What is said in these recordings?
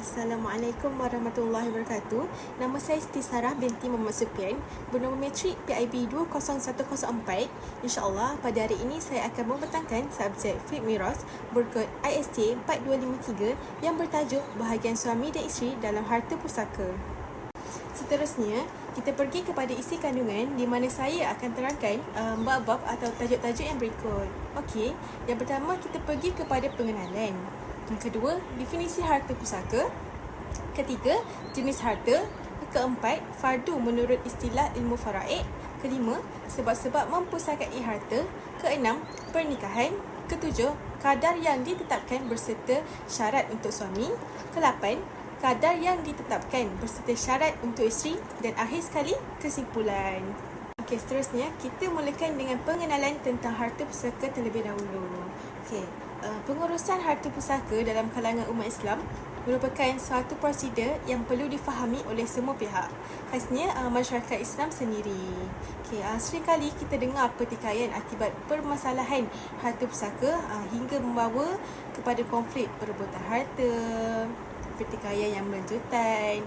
Assalamualaikum warahmatullahi wabarakatuh. Nama saya Siti Sarah binti Muhammad Supian, bernombor metrik PIB 20104. InsyaAllah pada hari ini saya akan membentangkan subjek Fiqh Miras berkod ISJ 4253 yang bertajuk bahagian suami dan isteri dalam harta pusaka. Seterusnya, kita pergi kepada isi kandungan di mana saya akan terangkan bab-bab atau tajuk-tajuk yang berikut. Okey, yang pertama kita pergi kepada pengenalan. Yang kedua, definisi harta pusaka. Ketiga, jenis harta. Keempat, fardu menurut istilah ilmu faraid. Kelima, sebab-sebab mempusakai harta. Keenam, pernikahan. Ketujuh, kadar yang ditetapkan berserta syarat untuk suami. Kelapan, kadar yang ditetapkan berserta syarat untuk isteri. Dan akhir sekali, kesimpulan. Okey, seterusnya kita mulakan dengan pengenalan tentang harta pusaka terlebih dahulu. Okey, pengurusan harta pusaka dalam kalangan umat Islam merupakan suatu prosedur yang perlu difahami oleh semua pihak, khasnya masyarakat Islam sendiri. Okey, seringkali kita dengar pertikaian akibat permasalahan harta pusaka hingga membawa kepada konflik perebutan harta, pertikaian yang berlanjutan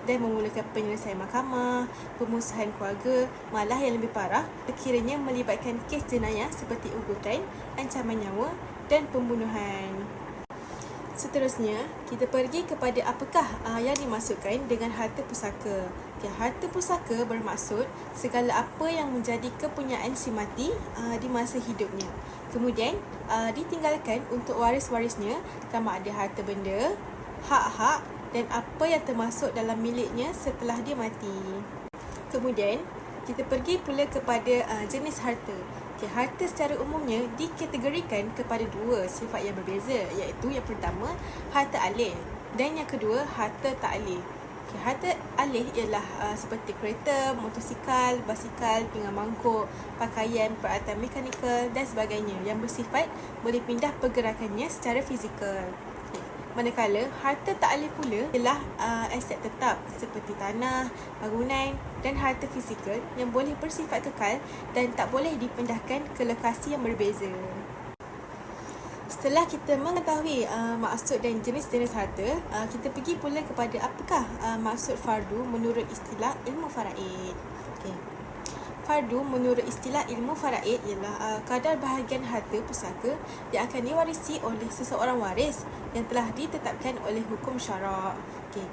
dan memulakan penyelesaian mahkamah, pemusuhan keluarga, malah yang lebih parah sekiranya melibatkan kes jenayah seperti ugutan, ancaman nyawa dan pembunuhan. Seterusnya, kita pergi kepada apakah yang dimaksudkan dengan harta pusaka. Harta pusaka bermaksud segala apa yang menjadi kepunyaan si mati di masa hidupnya. Kemudian, ditinggalkan untuk waris-warisnya sama ada harta benda, hak-hak dan apa yang termasuk dalam miliknya setelah dia mati. Kemudian, kita pergi pula kepada jenis harta. Harta secara umumnya dikategorikan kepada dua sifat yang berbeza, iaitu yang pertama, harta alih dan yang kedua, harta tak alih. Harta alih ialah seperti kereta, motosikal, basikal, pinggan mangkuk, pakaian, peralatan mekanikal dan sebagainya yang bersifat boleh pindah pergerakannya secara fizikal. Manakala harta tak alih pula ialah aset tetap seperti tanah, bangunan dan harta fizikal yang boleh bersifat kekal dan tak boleh dipindahkan ke lokasi yang berbeza. Setelah kita mengetahui maksud dan jenis-jenis harta, kita pergi pula kepada apakah maksud fardu menurut istilah ilmu faraid. Okay. Fardu menurut istilah ilmu faraid ialah kadar bahagian harta pusaka yang akan diwarisi oleh seseorang waris yang telah ditetapkan oleh hukum syarak.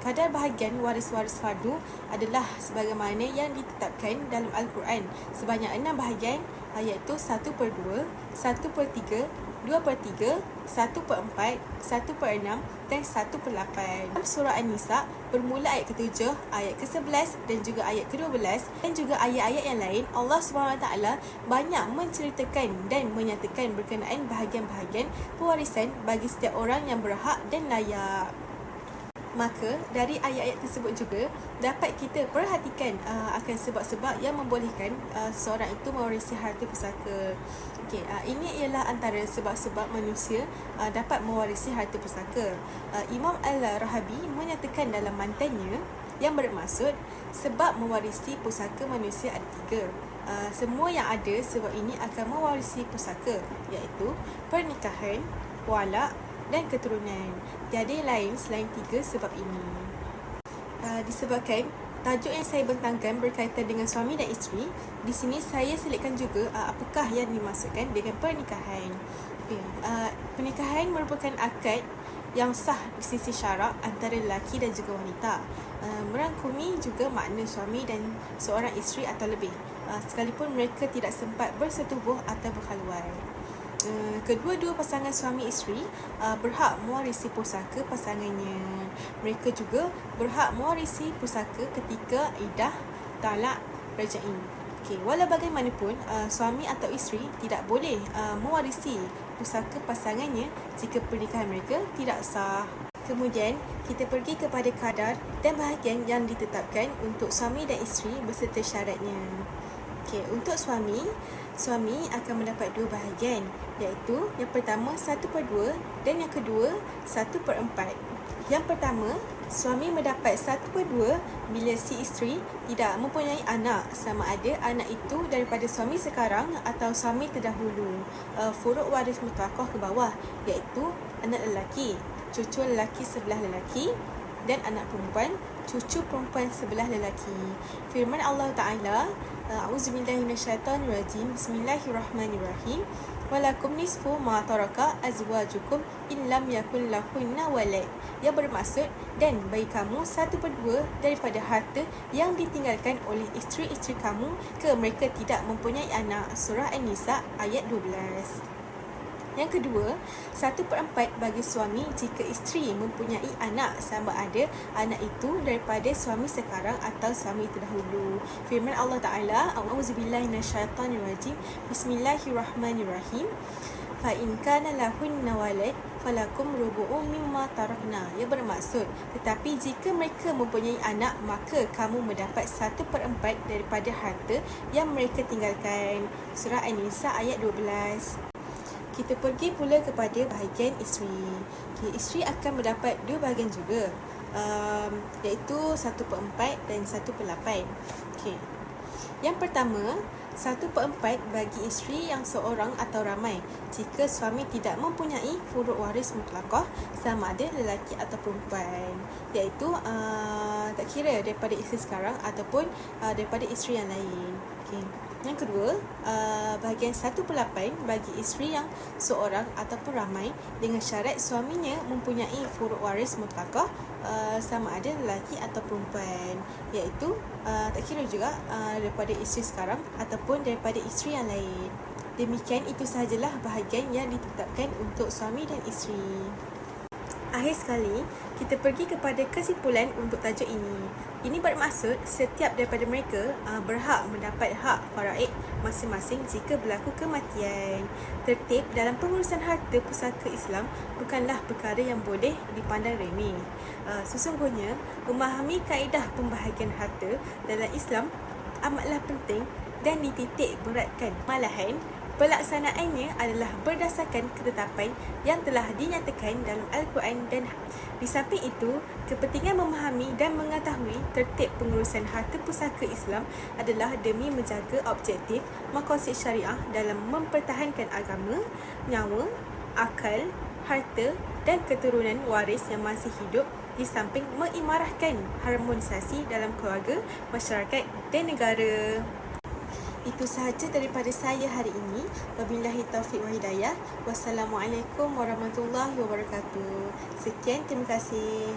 Kadar bahagian waris-waris fardu adalah sebagaimana yang ditetapkan dalam Al-Quran sebanyak 6 bahagian, iaitu 1/2, 1/3, 2/3, 1/4, 1/6 dan 1/8. Surah An-Nisa bermula ayat ke-7, ayat ke-11 dan juga ayat ke-12 dan juga ayat-ayat yang lain, Allah SWT banyak menceritakan dan menyatakan berkenaan bahagian-bahagian pewarisan bagi setiap orang yang berhak dan layak. Maka dari ayat-ayat tersebut juga dapat kita perhatikan akan sebab-sebab yang membolehkan seseorang itu mewarisi harta pusaka. Ini ialah antara sebab-sebab manusia dapat mewarisi harta pusaka. Imam Al-Rahabi menyatakan dalam mantannya yang bermaksud sebab mewarisi pusaka manusia ada 3. Semua yang ada sebab ini akan mewarisi pusaka, iaitu pernikahan, walak dan keturunan. Tiada lain selain 3 sebab ini. Disebabkan tajuk yang saya bentangkan berkaitan dengan suami dan isteri, di sini saya selitkan juga apakah yang dimaksudkan dengan pernikahan. Pernikahan merupakan akad yang sah di sisi syarak antara lelaki dan juga wanita, merangkumi juga makna suami dan seorang isteri atau lebih, sekalipun mereka tidak sempat bersetubuh atau berkhaluan. Kedua-dua pasangan suami isteri berhak mewarisi pusaka pasangannya. Mereka juga berhak mewarisi pusaka ketika iddah, talak, raja'in. Walau bagaimanapun, suami atau isteri tidak boleh mewarisi pusaka pasangannya jika pernikahan mereka tidak sah. Kemudian, kita pergi kepada kadar dan bahagian yang ditetapkan untuk suami dan isteri beserta syaratnya. Untuk suami akan mendapat 2 bahagian, iaitu yang pertama 1/2 dan yang kedua 1/4. Yang pertama, suami mendapat 1/2 bila si isteri tidak mempunyai anak, sama ada anak itu daripada suami sekarang atau suami terdahulu. Furuk waris mutlaqah ke bawah, iaitu anak lelaki, cucu lelaki sebelah lelaki, dan anak perempuan, cucu perempuan sebelah lelaki. Firman Allah Ta'ala, A'udzubillahiminasyaitanirrajim, Bismillahirrahmanirrahim. Walakum nisfu ma taraka azwajukum in lam yakun lahunna walad. Yang bermaksud, dan bagi kamu 1/2 daripada harta yang ditinggalkan oleh isteri-isteri kamu ke mereka tidak mempunyai anak. Surah An-Nisa ayat 12. Yang kedua, 1/4 bagi suami jika isteri mempunyai anak, sama ada anak itu daripada suami sekarang atau suami terdahulu. Firman Allah Ta'ala, A'udzubillahiminasyaitanirrajim, Bismillahirrahmanirrahim. Fa in kana lahunna walad falakum rubu'u mimma tarakna. Ia bermaksud, tetapi jika mereka mempunyai anak, maka kamu mendapat 1/4 daripada harta yang mereka tinggalkan. Surah An-Nisa ayat 12. Kita pergi pula kepada bahagian isteri. Isteri akan mendapat 2 bahagian juga, iaitu 1/4 dan 1/8. Yang pertama, 1/4 bagi isteri yang seorang atau ramai jika suami tidak mempunyai furuk waris mutlaqah, sama ada lelaki atau perempuan, iaitu tak kira daripada isteri sekarang ataupun daripada isteri yang lain. Yang kedua, bahagian 1/8 bagi isteri yang seorang ataupun ramai dengan syarat suaminya mempunyai furuk waris mutlaqah, sama ada lelaki atau perempuan, iaitu tak kira juga daripada isteri sekarang ataupun daripada isteri yang lain. Demikian, itu sahajalah bahagian yang ditetapkan untuk suami dan isteri. Akhir sekali, kita pergi kepada kesimpulan untuk tajuk ini. Ini bermaksud setiap daripada mereka berhak mendapat hak faraid masing-masing jika berlaku kematian. Tertib dalam pengurusan harta pusaka Islam bukanlah perkara yang boleh dipandang remeh. Sesungguhnya, memahami kaedah pembahagian harta dalam Islam amatlah penting dan dititik beratkan. Malahan, pelaksanaannya adalah berdasarkan ketetapan yang telah dinyatakan dalam Al-Quran dan di samping itu, kepentingan memahami dan mengetahui tertib pengurusan harta pusaka Islam adalah demi menjaga objektif maqasid syariah dalam mempertahankan agama, nyawa, akal, harta dan keturunan waris yang masih hidup, di samping mengimarahkan harmonisasi dalam keluarga, masyarakat dan negara. Itu sahaja daripada saya hari ini. Wabillahi taufiq wa hidayah. Wassalamualaikum warahmatullahi wabarakatuh. Sekian, terima kasih.